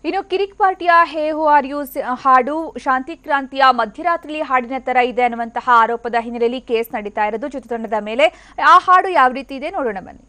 ಇನ್ನು ಕಿರಿಕ್ ಪಾರ್ಟಿಯ ಹೇ who are you ಹಾಡು ಶಾಂತಿ ಕ್ರಾಂತಿಯ ಮಧ್ಯರಾತ್ರಿ ಹಾಡಿನ ತರ ಇದೆ ಅನ್ನುವಂತಹ ಆರೋಪದ ಹಿನ್ನೆಲೆಯಲ್ಲಿ ಕೇಸ್ ನಡೀತಾ ಇರೋದು ಚಿತ್ರತಂಡದ ಮೇಲೆ. ಆ ಹಾಡು ಯಾವ ರೀತಿ ಇದೆ ನೋಡೋಣ ಬನ್ನಿ.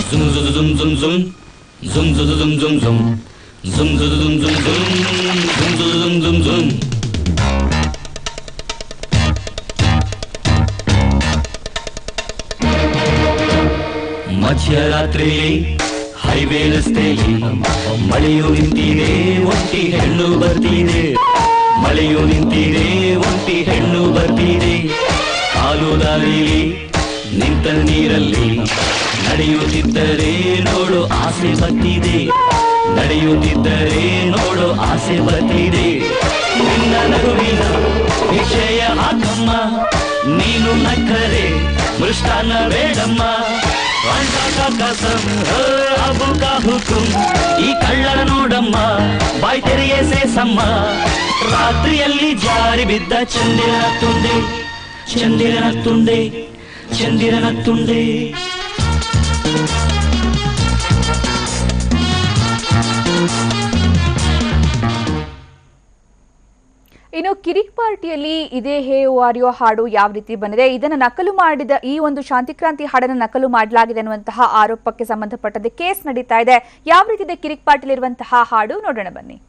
Zum zum zum zum zum zum zum zum zum zum zum zum zum zum zum zum ಮಧ್ಯರಾತ್ರಿಯಲ್ಲಿ ಹೈವೇ ರಸ್ತೆಯಲ್ಲಿ ಮಳೆಯು ನಿಂತಿದೆ ಒಂಟಿ ಹೆಣ್ಣು ಬರ್ತಿದೆ ಮಳೆಯು ನಿಂತಿದೆ ಒಂಟಿ ಹೆಣ್ಣು ಬರ್ತಿದೆ ಕಾಲು ದಾರಿಯಲ್ಲಿ ನಿಂತ ನೀರಲ್ಲಿ ನಡೆಯುತ್ತಿದ್ದರೆ ನೋಡು ಆಸೆ ಬರ್ತಿದೆ ನಡೆಯುತ್ತಿದ್ದರೆ ನೋಡು ಆಸೆ ಬರ್ತಿದೆ ನಿನ್ನ ನಗುವಿನ ವಿಷಯ ಹಾಕಮ್ಮ ನೀನು ನಕ್ಕರೆ ಮೃಷ್ಟಾನ್ನ ಬೇಡಮ್ಮ ಅಬು ಕಾ ಹುಕುಂ ಈ ಕಳ್ಳರ ನೋಡಮ್ಮ ಬಾಯ್ ತೆರೆಯೇ ಸೇಸಮ್ಮ ರಾತ್ರಿಯಲ್ಲಿ ಜಾರಿ ಬಿದ್ದ ಚಂದಿರನ ತುಂಡೆ ಚಂದಿರನ ತುಂಡೆ ಚಂದಿರನ ತುಂಡೆ. ಇನ್ನು ಕಿರಿಕ್ ಪಾರ್ಟಿಯಲ್ಲಿ ಇದೇ ಹೇ ಹೂ ಆರ್ ಯು ಹಾಡು ಯಾವ ರೀತಿ ಬಂದಿದೆ, ಇದನ್ನು ನಕಲು ಮಾಡಿದ ಈ ಒಂದು ಶಾಂತಿಕ್ರಾಂತಿ ಹಾಡನ್ನು ನಕಲು ಮಾಡಲಾಗಿದೆ ಅನ್ನುವಂತಹ ಆರೋಪಕ್ಕೆ ಸಂಬಂಧಪಟ್ಟಂತೆ ಕೇಸ್ ನಡೀತಾ ಇದೆ. ಯಾವ ರೀತಿ ಇದೆ ಕಿರಿಕ್ ಪಾರ್ಟಿಯಲ್ಲಿ ಇರುವಂತಹ ಹಾಡು ನೋಡೋಣ ಬನ್ನಿ.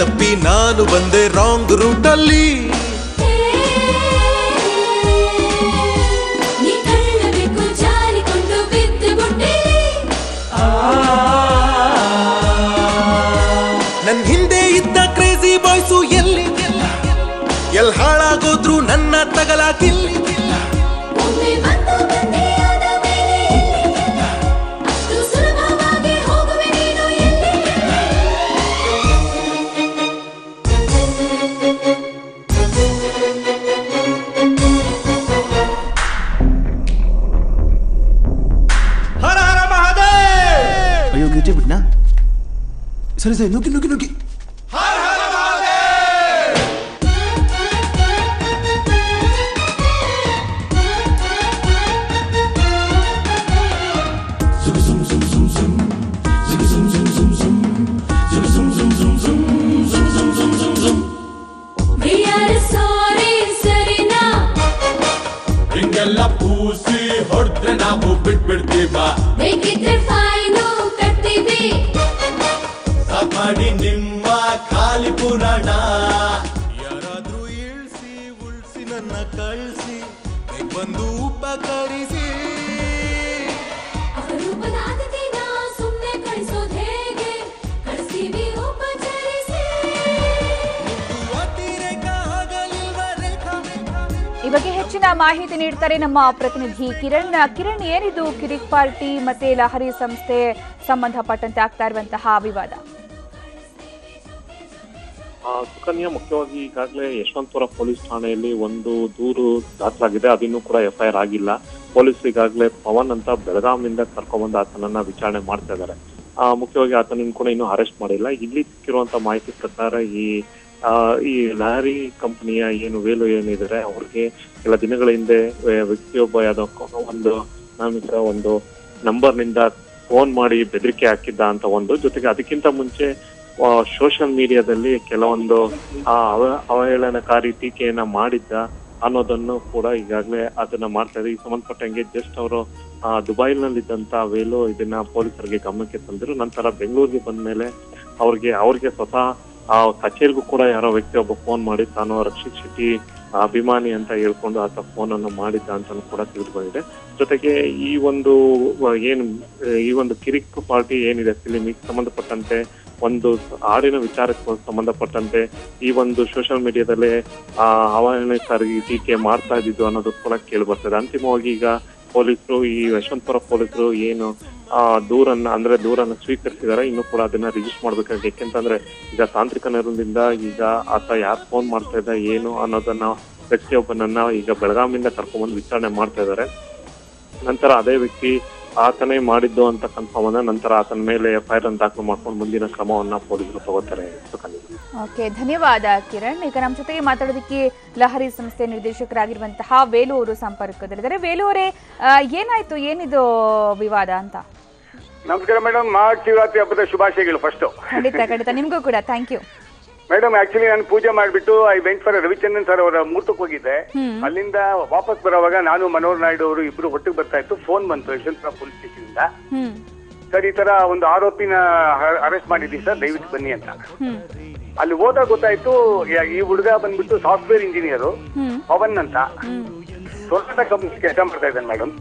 ತಪ್ಪಿ ನಾನು ಬಂದೆ ರಾಂಗ್ ರೂಟ್ ಅಲ್ಲಿ ನನ್ ಹಿಂದೆ ಇದ್ದ ಕ್ರೇಜಿ ಬಾಯ್ಸು ಎಲ್ಲಿ ಎಲ್ ಹಾಳಾಗೋದ್ರು ನನ್ನ ತಗಲಾಕಿಲ್ಲಿ ಬಿಟ್ನಾ ಸರಿ ಸರಿ ನುಗ್ಗಿ ನುಗ್ಗಿ ನುಗ್ಗಿ ಹಿಂಗೆಲ್ಲ ಪೂಸಿ ಹೊಡೆದ್ರೆ ನಾವು ಬಿಟ್ಬಿಡ್ತೀವ ಬೇಕಿದ್ರೆ ಫೈನು ಕಟ್ತೀವಿ ಸಾಕಾಡಿ ನಿಮ್ಮ ಖಾಲಿ ಪುರಾಣ ಯಾರಾದ್ರೂ ಇಳಿಸಿ ಉಳಿಸಿ ನನ್ನ ಕಳಿಸಿ ಬಂದು ಉಪಕರಿಸಿ ಅಪರೂಪದ ಅತಿಥಿನ ಸುಮ್ಮನೆ ಕಳಿಸೋದು ಹೇಗೆ ಕಳಿಸ್ತೀವಿ ಉಪಚರಿಸಿ ಈ ಬಗ್ಗೆ ಹೆಚ್ಚಿನ ಮಾಹಿತಿ ನೀಡ್ತಾರೆ ನಮ್ಮ ಪ್ರತಿನಿಧಿ ಕಿರಣ್ ಏನಿದು ಕಿರಿಕ್ ಪಾರ್ಟಿ ಮತ್ತೆ ಲಹರಿ ಸಂಸ್ಥೆ ಸಂಬಂಧಪಟ್ಟಂತೆ ಆಗ್ತಾ ಇರುವಂತಹ ವಿವಾದ? ಸುಕನ್ಯಾ, ಮುಖ್ಯವಾಗಿ ಈಗಾಗಲೇ ಯಶವಂತಪುರ ಪೊಲೀಸ್ ಠಾಣೆಯಲ್ಲಿ ಒಂದು ದೂರು ದಾಖಲಾಗಿದೆ. ಅದಿನ್ನೂ ಕೂಡ FIR ಆಗಿಲ್ಲ. ಪೊಲೀಸರು ಈಗಾಗಲೇ ಪವನ್ ಅಂತ ಬೆಳಗಾವಿಯಿಂದ ಕರ್ಕೊಂಡ್ಬಂದು ಆತನನ್ನ ವಿಚಾರಣೆ ಮಾಡ್ತಾ ಇದ್ದಾರೆ. ಮುಖ್ಯವಾಗಿ ಆತನನ್ನು ಕೂಡ ಇನ್ನೂ ಅರೆಸ್ಟ್ ಮಾಡಿಲ್ಲ. ಇಲ್ಲಿ ಸಿಕ್ಕಿರುವಂತ ಮಾಹಿತಿ ಪ್ರಕಾರ ಈ ಲಹರಿ ಕಂಪನಿಯ ವೇಲು ಏನಿದ್ದಾರೆ ಅವ್ರಿಗೆ ಕೆಲ ದಿನಗಳ ಹಿಂದೆ ವ್ಯಕ್ತಿಯೊಬ್ಬ ಯಾವುದೋ ಒಂದು ನಂಬರ್ನಿಂದ ಫೋನ್ ಮಾಡಿ ಬೆದರಿಕೆ ಹಾಕಿದ್ದ ಅಂತ ಜೊತೆಗೆ ಅದಕ್ಕಿಂತ ಮುಂಚೆ ಸೋಷಿಯಲ್ ಮೀಡಿಯಾದಲ್ಲಿ ಕೆಲವೊಂದು ಅವಹೇಳನಕಾರಿ ಟೀಕೆಯನ್ನ ಮಾಡಿದ್ದ ಅನ್ನೋದನ್ನು ಕೂಡ ಈಗಾಗಲೇ ಅದನ್ನ ಮಾಡ್ತಾ ಇದೆ. ಈ ಸಂಬಂಧಪಟ್ಟಂಗೆ ಜಸ್ಟ್ ಅವರು ದುಬೈನಲ್ಲಿದ್ದಂತ ವೇಲು ಇದನ್ನ ಪೊಲೀಸರಿಗೆ ಗಮನಕ್ಕೆ ತಂದಿರು. ನಂತರ ಬೆಂಗಳೂರಿಗೆ ಬಂದ ಮೇಲೆ ಅವ್ರಿಗೆ ಸ್ವತಃ ಕಚೇರಿಗೂ ಕೂಡ ಯಾರೋ ವ್ಯಕ್ತಿಯೊಬ್ಬ ಫೋನ್ ಮಾಡಿ ತಾನು ರಕ್ಷಿತ್ ಶೆಟ್ಟಿ ಅಭಿಮಾನಿ ಅಂತ ಹೇಳ್ಕೊಂಡು ಆತ ಫೋನ್ ಅನ್ನು ಮಾಡಿದ್ದ ಅಂತ ಕೂಡ ತಿಳಿದು ಬಂದಿದೆ. ಜೊತೆಗೆ ಈ ಒಂದು ಕಿರಿಕ್ ಪಾರ್ಟಿ ಏನಿದೆ ಫಿಲಿಮಿಗೆ ಸಂಬಂಧಪಟ್ಟಂತೆ ಒಂದು ಹಾಡಿನ ವಿಚಾರಕ್ಕೆ ಸಂಬಂಧಪಟ್ಟಂತೆ ಈ ಒಂದು ಸೋಷಿಯಲ್ ಮೀಡಿಯಾದಲ್ಲೇ ಅವಹೇಳನಕಾರಿ ಟೀಕೆ ಮಾಡ್ತಾ ಇದ್ದಿದ್ದು ಅನ್ನೋದು ಕೂಡ ಕೇಳಿ ಬರ್ತದೆ. ಅಂತಿಮವಾಗಿ ಈಗ ಪೊಲೀಸರು ಈ ಯಶವಂತಪುರ ಪೊಲೀಸರು ದೂರನ್ನ ಸ್ವೀಕರಿಸಿದ್ದಾರೆ. ಇನ್ನು ಕೂಡ ಅದನ್ನ ರಿಜಿಸ್ಟರ್ ಮಾಡ್ಬೇಕಾಗಿ, ಯಾಕೆಂತಂದ್ರೆ ಈಗ ತಾಂತ್ರಿಕ ನೆರವಿನಿಂದ ಈಗ ಆತ ಯಾರು ಫೋನ್ ಮಾಡ್ತಾ ಇದ್ದ ಅನ್ನೋದನ್ನ ವ್ಯಕ್ತಿಯೊಬ್ಬನನ್ನ ಈಗ ಬೆಳಗಾವಿಯಿಂದ ಕರ್ಕೊಂಡ್ಬಂದು ವಿಚಾರಣೆ ಮಾಡ್ತಾ ಇದ್ದಾರೆ. ನಂತರ ಅದೇ ವ್ಯಕ್ತಿ ಆತನೇ ಮಾಡಿದ್ದು ಅಂತ ಕನ್ಫರ್ಮ್ ಆದ ನಂತರ ಆತನ ಮೇಲೆ FIR ಅನ್ನು ದಾಖಲು ಮಾಡ್ಕೊಂಡು ಮುಂದಿನ ಕ್ರಮವನ್ನ ಪೊಲೀಸರು ತಗೋತಾರೆ. ಓಕೆ, ಧನ್ಯವಾದ ಕಿರಣ್. ಈಗ ನಮ್ಮ ಜೊತೆಗೆ ಮಾತಾಡೋದಕ್ಕೆ ಲಹರಿ ಸಂಸ್ಥೆ ನಿರ್ದೇಶಕರಾಗಿರುವಂತಹ ವೇಲು ಅವರು ಸಂಪರ್ಕದಲ್ಲಿದ್ದಾರೆ. ವೇಲು ಅವರೇ, ಏನಾಯ್ತು, ಏನಿದು ವಿವಾದ ಅಂತ? ನಮಸ್ಕಾರ ಮೇಡಮ್, ಮಹಾಶಿವರಾತ್ರಿ ಹಬ್ಬದ ಶುಭಾಶಯಗಳು. ಫಸ್ಟ್ ಖಂಡಿತ ನಿಮ್ಗೂ ಕೂಡ ಥ್ಯಾಂಕ್ ಯು ಮೇಡಮ್. ಆಕ್ಚುಲಿ ನಾನು ಪೂಜೆ ಮಾಡ್ಬಿಟ್ಟು I went for Ravichandran sir ಅವರ ಮುಹೂರ್ತಕ್ಕೆ ಹೋಗಿದ್ದೆ. ಅಲ್ಲಿಂದ ವಾಪಸ್ ಬರೋವಾಗ ನಾನು ಮನೋಹರ್ ನಾಯ್ಡು ಅವರು ಇಬ್ರು ಒಟ್ಟಿಗೆ ಬರ್ತಾ ಇತ್ತು. ಫೋನ್ ಬಂತು ಯಶವಂತಪುರ ಪೊಲೀಸ್ ಸ್ಟೇಷನ್ ಇಂದ. ಸರ್, ಈ ತರ ಒಂದು ಆರೋಪಿನ ಅರೆಸ್ಟ್ ಮಾಡಿದ್ವಿ ಸರ್, ದಯವಿಟ್ಟು ಬನ್ನಿ ಅಂತ. ಅಲ್ಲಿ ಹೋದಾಗ ಗೊತ್ತಾಯ್ತು ಈ ಹುಡುಗ ಬಂದ್ಬಿಟ್ಟು ಸಾಫ್ಟ್ವೇರ್ ಇಂಜಿನಿಯರ್ ಪವನ್ ಅಂತ ಟೊಯೋಟಾ ಕಂಪನಿ ಕೆಲಸ ಮಾಡ್ತಾ ಇದ್ದಾನೆ ಮೇಡಮ್.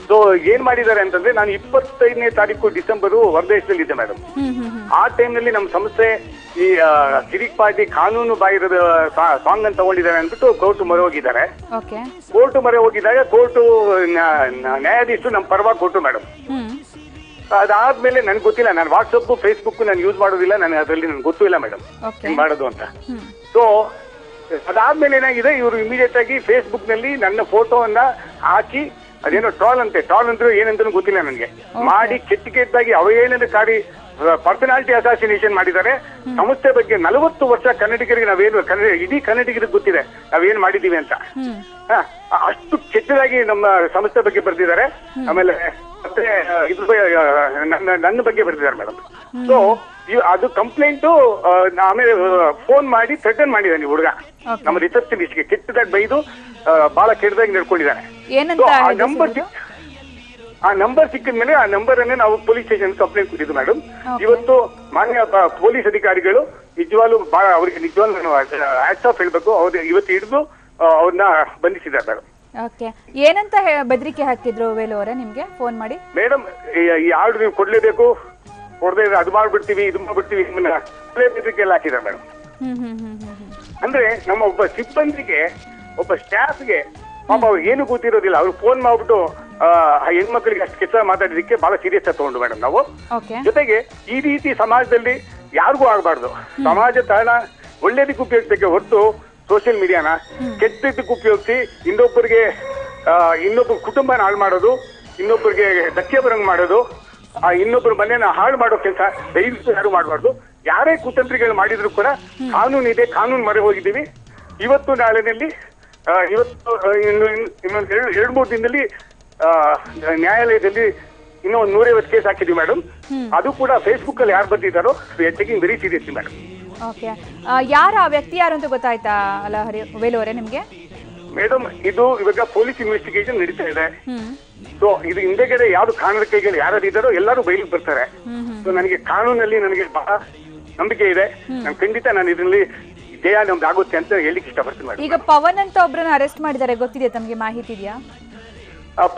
ಸೊ ಏನ್ ಮಾಡಿದ್ದಾರೆ ಅಂತಂದ್ರೆ, ನಾನು 25ನೇ ತಾರೀಕು ಡಿಸೆಂಬರ್ ಹೊರದೇಶದಲ್ಲಿ ಇದ್ದೆ ಮೇಡಮ್. ಆ ಟೈಮ್ ನಲ್ಲಿ ನಮ್ಮ ಸಂಸ್ಥೆ ಈ ಕಿರಿಕ್ ಪಾರ್ಟಿ ಕಾನೂನು ಬಾಹಿರದ ಸಾಂಗ್ ಅಂತ ತಗೊಂಡಿದ್ದಾರೆ ಅಂದ್ಬಿಟ್ಟು ಕೋರ್ಟ್ ಮೊರೆ ಹೋಗಿದ್ದಾರೆ. ಕೋರ್ಟ್ ಮೊರೆ ಹೋಗಿದಾಗ ಕೋರ್ಟ್ ನ್ಯಾಯಾಧೀಶರು ನಮ್ಮ ಪರವಾಗಿ ಕೊಟ್ಟು ಮೇಡಮ್. ಅದಾದ್ಮೇಲೆ ನನ್ಗೆ ಗೊತ್ತಿಲ್ಲ, ನಾನು ವಾಟ್ಸಪ್ ಫೇಸ್ಬುಕ್ ನಾನು ಯೂಸ್ ಮಾಡೋದಿಲ್ಲ, ನನಗೆ ಅದರಲ್ಲಿ ನನ್ಗೆ ಗೊತ್ತೂ ಇಲ್ಲ ಮೇಡಮ್ ಹೆಂಗ್ ಮಾಡೋದು ಅಂತ. ಸೊ ಅದಾದ್ಮೇಲೆ ಏನಾಗಿದೆ, ಇವರು ಇಮಿಡಿಯೇಟ್ ಆಗಿ ಫೇಸ್ಬುಕ್ ನಲ್ಲಿ ನನ್ನ ಫೋಟೋವನ್ನ ಹಾಕಿ ಅದೇನೋ ಟ್ರಾಲ್ ಅಂದ್ರೆ ಏನಂತ ಗೊತ್ತಿಲ್ಲ ನನಗೆ ಮಾಡಿ ಕೆಟ್ಟದಾಗಿ ಅವಹೇಳನಕಾರಿ ಪರ್ಸನಾಲಿಟಿ ಅಸಾಸಿನೇಷನ್ ಮಾಡಿದ್ದಾರೆ. ಸಂಸ್ಥೆ ಬಗ್ಗೆ 40 ವರ್ಷ ಕನ್ನಡಿಗರಿಗೆ ನಾವೇನು ಇಡೀ ಕನ್ನಡಿಗರಿಗೆ ಗೊತ್ತಿದೆ ನಾವೇನ್ ಮಾಡಿದೀವಿ ಅಂತ. ಅಷ್ಟು ಕೆಟ್ಟದಾಗಿ ನಮ್ಮ ಸಂಸ್ಥೆ ಬಗ್ಗೆ ಬರ್ತಿದ್ದಾರೆ. ಆಮೇಲೆ ಮತ್ತೆ ನನ್ನ ಬಗ್ಗೆ ಬರ್ತಿದ್ದಾರೆ ಮೇಡಮ್. ಸೊ ಅದು ಕಂಪ್ಲೇಂಟ್ ಆಮೇಲೆ ಫೋನ್ ಮಾಡಿ ಥ್ರೆಟನ್ ಮಾಡಿದ್ದಾನೆ ಹುಡುಗ ನಮ್ಮ ರಿಸೆಪ್ಷನಿಸ್ಟ್ಗೆ. ಕೆಟ್ಟದಾಗಿ ಬೈದು ಬಹಳ ಕೆಟ್ಟದಾಗಿ ನಡ್ಕೊಂಡಿದ್ದಾನೆ. ಆ ನಂಬರ್ ಸಿಕ್ಕಿದ ಮೇಲೆ ಆ ನಂಬರ್ ಅನ್ನೇ ನಾವು ಪೊಲೀಸ್ ಸ್ಟೇಷನ್ ಕಂಪ್ಲೇಂಟ್ ಕೊಟ್ಟಿದ್ದು ಮೇಡಮ್. ಇವತ್ತು ಮಾನ್ಯ ಪೊಲೀಸ್ ಅಧಿಕಾರಿಗಳು ನಿಜವಾಗ್ಲೂ ಬಹಳ ಅವ್ರಿಗೆ ನಿಜವಾಗ್ಲೂ ನಾನು ಹ್ಯಾಟ್ಸ್ ಆಫ್ ಹೇಳ್ಬೇಕು. ಅವ್ರು ಇವತ್ತು ಹಿಡಿದು ಅವ್ರನ್ನ ಬಂಧಿಸಿದ್ದಾರೆ ಮೇಡಮ್. ಏನಂತ ಬೆದರಿಕೆ ಹಾಕಿದ್ರು ವೇಲು ಅವರೇ ನಿಮ್ಗೆ ಫೋನ್ ಮಾಡಿ? ಮೇಡಮ್, ಈ ಆರ್ಡರ್ ನೀವು ಕೊಡ್ಲೇಬೇಕು, ಕೊಡದೆ ಅದು ಮಾಡ್ಬಿಡ್ತೀವಿ, ಇದು ಮಾಡ್ಬಿಡ್ತೀವಿ, ನಿಮ್ಮನ್ನ ಬೆದರಿಕೆ ಎಲ್ಲ ಹಾಕಿದ್ದಾರೆ ಮೇಡಮ್. ಅಂದ್ರೆ ನಮ್ಮ ಒಬ್ಬ ಸಿಬ್ಬಂದಿಗೆ, ಒಬ್ಬ ಸ್ಟಾಫ್ಗೆ ಪಾಪ ಅವ್ರಿಗೆ ಏನು ಗೊತ್ತಿರೋದಿಲ್ಲ. ಅವ್ರು ಫೋನ್ ಮಾಡ್ಬಿಟ್ಟು ಹೆಣ್ಮಕ್ಳಿಗೆ ಅಷ್ಟು ಕೆಟ್ಟ ಮಾತಾಡಿದಕ್ಕೆ ಬಹಳ ಸೀರಿಯಸ್ ಆಗಿ ತಗೊಂಡು ಮೇಡಮ್ ನಾವು. ಜೊತೆಗೆ ಈ ರೀತಿ ಸಮಾಜದಲ್ಲಿ ಯಾರಿಗೂ ಆಗಬಾರ್ದು. ಸಮಾಜ ತಾಣ ಒಳ್ಳೇದಕ್ಕೆ ಉಪಯೋಗಿಸಕ್ಕೆ ಹೊರತು ಸೋಷಿಯಲ್ ಮೀಡಿಯಾನ ಕೆಟ್ಟದಕ್ಕೆ ಉಪಯೋಗಿಸಿ ಇನ್ನೊಬ್ಬ ಕುಟುಂಬನ ಹಾಳು ಮಾಡೋದು, ಇನ್ನೊಬ್ಬರಿಗೆ ಧಕ್ಕೆ ಬರಂಗ್ ಮಾಡೋದು, ಇನ್ನೊಬ್ಬರ ಮನೆಯನ್ನ ಹಾಳು ಮಾಡೋ ಕೆಲಸ ದಯವಿಟ್ಟು ಯಾರು ಮಾಡಬಾರ್ದು. ಯಾರೇ ಕುತಂತ್ರಿಗಳು ಮಾಡಿದ್ರು ಕೂಡ ಕಾನೂನು ಇದೆ, ಕಾನೂನು ಮೊರೆ ಹೋಗಿದ್ದೀವಿ. ಇವತ್ತು ನಾಳೆನಲ್ಲಿ ಇನ್ನೊಂದು 2-3 ದಿನದಲ್ಲಿ ನ್ಯಾಯಾಲಯದಲ್ಲಿ ಇನ್ನೂ 150 ಕೇಸ್ ಹಾಕಿದ್ವಿ ಮೇಡಮ್. ಅದು ಕೂಡ ಫೇಸ್ಬುಕ್ ಅಲ್ಲಿ ಯಾರು ಬಂದಿದ್ದಾರೋ ಟೇಕಿಂಗ್ ವೆರಿ ಸೀರಿಯಸ್ಲಿ ಮೇಡಮ್. ಯಾರ ವ್ಯಕ್ತಿ ಯಾರು ಅಂತ ಗೊತ್ತಾಯ್ತಾ ವೇಲು ಅವರೇ ನಿಮ್ಗೆ? ಮೇಡಮ್, ಇದು ಇವಾಗ ಪೊಲೀಸ್ ಇನ್ವೆಸ್ಟಿಗೇಷನ್ ನಡೀತಾ ಇದೆ. ಸೊ ಇದು ಹಿಂದೆಗಡೆ ಯಾರು ಕಾನೂನು ಕೈಗಳು ಯಾರು ಇದ್ದಾರೋ ಎಲ್ಲರೂ ಬಯಲಿಗೆ ಬರ್ತಾರೆ. ಸೊ ನನಗೆ ಕಾನೂನಲ್ಲಿ ನನಗೆ ಬಹಳ ನಂಬಿಕೆ ಇದೆ. ನಾನು ಖಂಡಿತ ನಾನು ಇದರಲ್ಲಿ ಜಯ ನಮ್ದು ಆಗುತ್ತೆ ಅಂತ ಹೇಳಿಕ್ಕೆ ಇಷ್ಟಪಡ್ತೀನಿ ಮೇಡಮ್. ಈಗ ಪವನ್ ಅಂತ ಒಬ್ಬರನ್ನ ಅರೆಸ್ಟ್ ಮಾಡಿದ್ದಾರೆ, ಗೊತ್ತಿದೆ ತಮಗೆ? ಮಾಹಿತಿ ಇದೆಯಾ?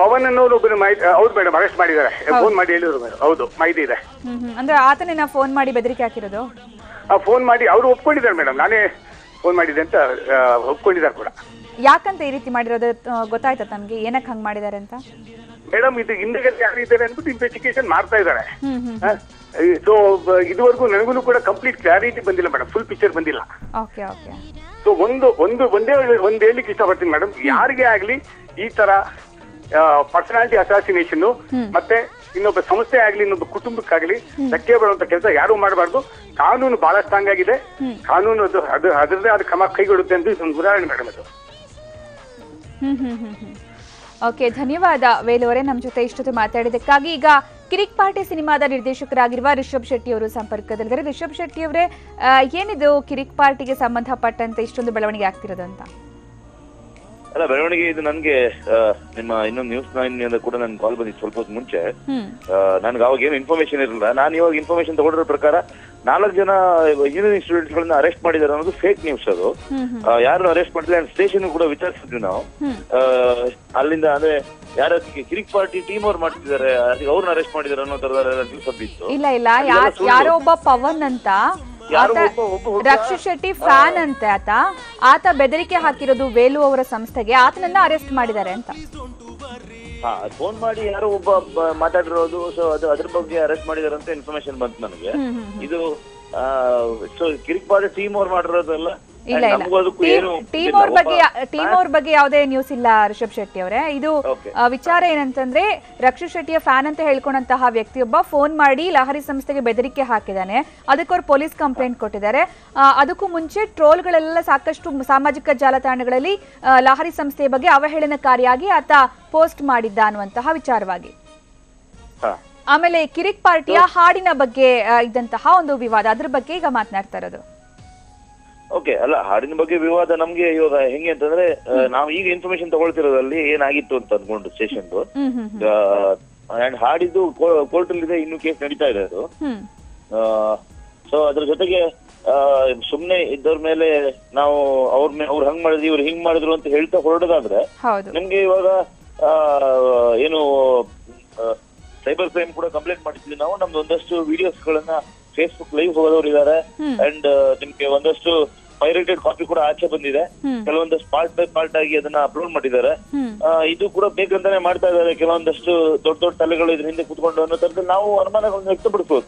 ಪವನ್ ಅನ್ನೋರು ಒಬ್ಬರು ಹೌದು ಮೇಡಮ್, ಅರೆಸ್ಟ್ ಮಾಡಿದ್ದಾರೆ. ಫೋನ್ ಮಾಡಿ ಹೇಳಿದ್ರು ಮೇಡಮ್. ಹೌದು, ಮಾಹಿತಿ ಇದೆ. ಅಂದ್ರೆ ಆತನೇ ಫೋನ್ ಮಾಡಿ ಬೆದರಿಕೆ ಹಾಕಿರೋದು? ಫೋನ್ ಮಾಡಿ ಅವರು ಒಪ್ಕೊಂಡಿದ್ದಾರೆ ಮೇಡಮ್, ನಾನೇ ಫೋನ್ ಮಾಡಿದೆ ಅಂತ ಒಪ್ಕೊಂಡಿದ್ದಾರೆ ಕೂಡ. ಯಾಕಂತ ಈ ರೀತಿ ಮಾಡಿರೋದು ಗೊತ್ತಾಯ್ತಾ ತಮ್ಗೆ? ಏನಕ್ಕೆ ಹಂಗ್ ಮಾಡಿದ್ದಾರೆ ಅಂತ? ಮೇಡಮ್ ಇದು ಹಿಂದೆಗಡೆ ಯಾರು ಇದ್ದಾರೆ ಅಂದ್ಬಿಟ್ಟು ಇನ್ವೆಸ್ಟಿಗೇಷನ್ ಮಾಡ್ತಾ ಇದ್ದಾರೆ. ಸೊ ಇದುವರೆಗೂ ನನಗೂ ಕೂಡ ಕಂಪ್ಲೀಟ್ ಕ್ಲಾರಿಟಿ ಬಂದಿಲ್ಲ ಮೇಡಮ್, ಫುಲ್ ಪಿಕ್ಚರ್ ಬಂದಿಲ್ಲ. Okay okay. ಸೊ ಒಂದ್ ಹೇಳಲಿಕ್ಕೆ ಇಷ್ಟಪಡ್ತೀನಿ ಮೇಡಮ್, ಯಾರಿಗೆ ಆಗ್ಲಿ ಈ ತರ ಪರ್ಸನಾಲಿಟಿ ಅಸಾಸಿನೇಷನ್ ಮತ್ತೆ ಇನ್ನೊಬ್ಬ ಸಂಸ್ಥೆ ಆಗ್ಲಿ ಇನ್ನೊಬ್ಬ ಕುಟುಂಬಕ್ಕಾಗ್ಲಿ ಧಕ್ಕೆ ಬರುವಂತ ಕೆಲಸ ಯಾರು ಮಾಡಬಾರ್ದು. ಕಾನೂನು ಬಹಳ ಸ್ಟ್ರಾಂಗ್ ಆಗಿದೆ, ಕಾನೂನು ಅದರದೇ ಆದ ಕ್ರಮ ಕೈಗೊಳ್ಳುತ್ತೆ ಅಂತ ಒಂದು ಉದಾಹರಣೆ ಮೇಡಮ್ ಅದು. ಓಕೆ, ಧನ್ಯವಾದ ವೇಲು ಅವರೇ ನಮ್ಮ ಜೊತೆ ಇಷ್ಟೊತ್ತು ಮಾತಾಡಿದ್ದಕ್ಕಾಗಿ. ಈಗ ಕಿರಿಕ್ ಪಾರ್ಟಿ ಸಿನಿಮಾದ ನಿರ್ದೇಶಕರಾಗಿರುವ ರಿಷಬ್ ಶೆಟ್ಟಿ ಅವರು ಸಂಪರ್ಕದಲ್ಲಿದ್ದಾರೆ. ರಿಷಬ್ ಶೆಟ್ಟಿ ಅವರೇ, ಏನಿದು ಕಿರಿಕ್ ಪಾರ್ಟಿಗೆ ಸಂಬಂಧಪಟ್ಟಂತೆ ಇಷ್ಟೊಂದು ಬೆಳವಣಿಗೆ ಆಗ್ತಿರೋದು ಅಂತ? ಅಲ್ಲ, ಬೆಳವಣಿಗೆ ಇದು ನನ್ಗೆ ನಿಮ್ಮ ಇನ್ನೊಂದು ನ್ಯೂಸ್ 9 ಕೂಡ ನನ್ ಕಾಲ್ ಬಂದಿತ್ತು ಸ್ವಲ್ಪ ಹೊತ್ತು ಮುಂಚೆ. ನನ್ಗೆ ಅವಾಗ ಏನು ಇನ್ಫಾರ್ಮೇಶನ್ ಇರಲಿಲ್ಲ. ನಾನು ಇವಾಗ ಇನ್ಫಾರ್ಮೇಶನ್ ತಗೊಂಡಿರೋ ಪ್ರಕಾರ 4 ಜನ ಇಂಜಿನಿಯರಿಂಗ್ ಸ್ಟೂಡೆಂಟ್ಸ್ ಗಳನ್ನ ಅರೆಸ್ಟ್ ಮಾಡಿದ್ದಾರೆ ಅನ್ನೋದು ಫೇಕ್ ನ್ಯೂಸ್. ಅದು ಯಾರು ಅರೆಸ್ಟ್ ಮಾಡಿದ್ರೆ ಸ್ಟೇಷನ್ ಕೂಡ ವಿಚಾರಿಸಿದ್ವಿ ನಾವು. ಅಲ್ಲಿಂದ ಅಂದ್ರೆ ಯಾರ ಕಿರಿಕ್ ಪಾರ್ಟಿ ಟೀಮ್ ಅವ್ರು ಮಾಡ್ತಿದ್ದಾರೆ, ಅವ್ರನ್ನ ಅರೆಸ್ಟ್ ಮಾಡಿದ್ದಾರೆ ಅನ್ನೋ ತರದ ನ್ಯೂಸ್ ಬಂದಿತ್ತು. ಇಲ್ಲ ಇಲ್ಲ, ಯಾರೋ ಒಬ್ಬ ಪವನ್ ಅಂತ ರಕ್ಷಿತ್ ಶೆಟ್ಟಿ ಫ್ಯಾನ್ ಅಂತೆ ಆತ ಬೆದರಿಕೆ ಹಾಕಿರೋದು ವೇಲು ಅವರ ಸಂಸ್ಥೆಗೆ, ಆತನನ್ನ ಅರೆಸ್ಟ್ ಮಾಡಿದ್ದಾರೆ ಅಂತ. ಫೋನ್ ಮಾಡಿ ಯಾರೋ ಒಬ್ಬ ಮಾತಾಡಿರೋದು, ಸೊ ಅದ್ರ ಬಗ್ಗೆ ಅರೆಸ್ಟ್ ಮಾಡಿದಾರೆ ಅಂತ ಇನ್ಫಾರ್ಮೇಶನ್ ಬಂತು ನನಗೆ. ಇದು ಸೊ ಕಿರಿಕ್ ಪಾರ್ಟಿ ಟೀಮ್ ಅವ್ರು ಮಾಡಿರೋದಲ್ಲ. ಇಲ್ಲ ಇಲ್ಲ, ಟೀಮ್ ಅವ್ರ ಬಗ್ಗೆ ಯಾವುದೇ ನ್ಯೂಸ್ ಇಲ್ಲ ರಿಷಬ್ ಶೆಟ್ಟಿ ಅವರೇ. ಇದು ವಿಚಾರ ಏನಂತಂದ್ರೆ, ರಕ್ಷಿತ್ ಶೆಟ್ಟಿಯ ಫ್ಯಾನ್ ಅಂತ ಹೇಳ್ಕೊಂಡಂತಹ ವ್ಯಕ್ತಿಯೊಬ್ಬ ಫೋನ್ ಮಾಡಿ ಲಹರಿ ಸಂಸ್ಥೆಗೆ ಬೆದರಿಕೆ ಹಾಕಿದ್ದಾನೆ. ಅದಕ್ಕೆ ಅವ್ರು ಪೊಲೀಸ್ ಕಂಪ್ಲೇಂಟ್ ಕೊಟ್ಟಿದ್ದಾರೆ. ಅದಕ್ಕೂ ಮುಂಚೆ ಟ್ರೋಲ್ಗಳೆಲ್ಲ ಸಾಕಷ್ಟು ಸಾಮಾಜಿಕ ಜಾಲತಾಣಗಳಲ್ಲಿ ಲಹರಿ ಸಂಸ್ಥೆಯ ಬಗ್ಗೆ ಅವಹೇಳನಕಾರಿಯಾಗಿ ಆತ ಪೋಸ್ಟ್ ಮಾಡಿದ್ದ ಅನ್ನುವಂತಹ ವಿಚಾರವಾಗಿ. ಆಮೇಲೆ ಕಿರಿಕ್ ಪಾರ್ಟಿಯ ಹಾಡಿನ ಬಗ್ಗೆ ಇದ್ದಂತಹ ಒಂದು ವಿವಾದ, ಅದ್ರ ಬಗ್ಗೆ ಈಗ ಮಾತನಾಡ್ತಾ ಇರೋದು. ಓಕೆ, ಅಲ್ಲ ಹಾಡಿನ ಬಗ್ಗೆ ವಿವಾದ ನಮ್ಗೆ ಇವಾಗ ಹೆಂಗೆ ಅಂತಂದ್ರೆ, ನಾವು ಈಗ ಇನ್ಫಾರ್ಮೇಶನ್ ತಗೊಳ್ತಿರೋದಲ್ಲಿ ಏನಾಗಿತ್ತು ಅಂತ ಅನ್ಕೊಂಡು ಸ್ಟೇಷನ್ ಅಂಡ್ ಹಾಡಿದ್ದು ಕೋರ್ಟ್ ಅಲ್ಲಿ ಇದೆ, ಇನ್ನು ಕೇಸ್ ನಡೀತಾ ಇದೆ ಅದು. ಸೊ ಅದ್ರ ಜೊತೆಗೆ ಸುಮ್ನೆ ಇದ್ದವ್ರ ಮೇಲೆ ನಾವು ಅವ್ರು ಹಂಗ್ ಮಾಡಿದ್ವಿ ಇವ್ರು ಹಿಂಗ್ ಮಾಡಿದ್ರು ಅಂತ ಹೇಳ್ತಾ ಹೊರಡೋದಾದ್ರೆ ನಮ್ಗೆ ಇವಾಗ ಏನು ಸೈಬರ್ ಕ್ರೈಮ್ ಕೂಡ ಕಂಪ್ಲೇಂಟ್ ಮಾಡಿದ್ವಿ ನಾವು. ನಮ್ದು ಒಂದಷ್ಟು ವಿಡಿಯೋಸ್ ಗಳನ್ನ ಫೇಸ್ಬುಕ್ ಲೈವ್ ಹೋಗೋರು ಇದಾರೆ. ಅಂಡ್ ನಿಮ್ಗೆ ಒಂದಷ್ಟು ಪೈರೇಟೆಡ್ ಕಾಪಿ ಕೂಡ ಆಚೆ ಬಂದಿದೆ. ಕೆಲವೊಂದಷ್ಟು ಪಾರ್ಟ್ ಬೈ ಪಾರ್ಟ್ ಆಗಿ ಅದನ್ನ ಅಪ್ಲೋಡ್ ಮಾಡಿದ್ದಾರೆ. ಇದು ಕೂಡ ಬೇಕಂತಾನೆ ಮಾಡ್ತಾ ಇದ್ದಾರೆ. ಕೆಲವೊಂದಷ್ಟು ದೊಡ್ಡ ದೊಡ್ಡ ತಲೆಗಳು ಇದ್ರ ಹಿಂದೆ ಕುತ್ಕೊಂಡು ಅನ್ನೋ ತರದಲ್ಲಿ ನಾವು ಅನುಮಾನಗಳನ್ನ ವ್ಯಕ್ತಪಡಿಸಬಹುದು.